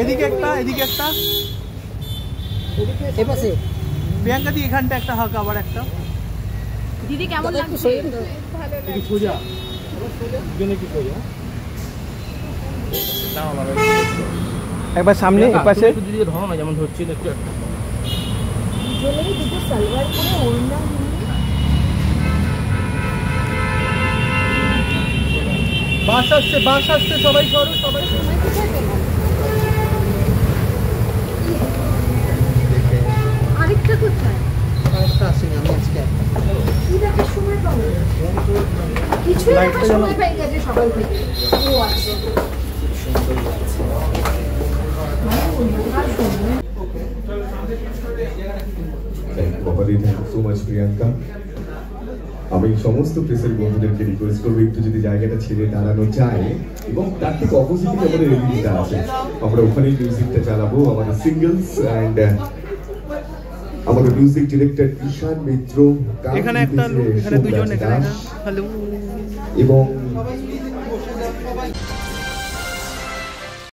এদিকে একটা এপাশে প্রিয়াঙ্কা দি এখানটা একটা হাক আবার একটা দিদি কেমন লাগছে? ভালো লাগছে। সোজা জন্য কি সোজা একবার সামনে এপাশে একটু দিদি ধরো না যেমন ধরছিল একটু দুজনেই দুটো সালোয়ার পরে ওড়না বাস আসছে সবাই সরো সবাই আরেকটা কোথায়? আরেকটা আসেনি আমি আজকে কি দেখার সময় পাবো? কিছু দেখার সময় পেয়ে গেছে সকাল থেকে। ও আছে Thank you so much, Priyanka. আমি সমস্ত প্রেসের বন্ধুদেরকে রিকোয়েস্ট করবো একটু যদি জায়গাটা ছেড়ে দাঁড়ানো যায় এবং তার থেকে অপোজিটে আমাদের রিলিজটা আছে আমরা ওখানেই মিউজিকটা চালাবো আমাদের সিঙ্গলস অ্যান্ড আমাদের মিউজিক ডিরেক্টর ঈশান মিত্র এখানে একটা লোক এখানে দুজন এখানে হ্যালো এবং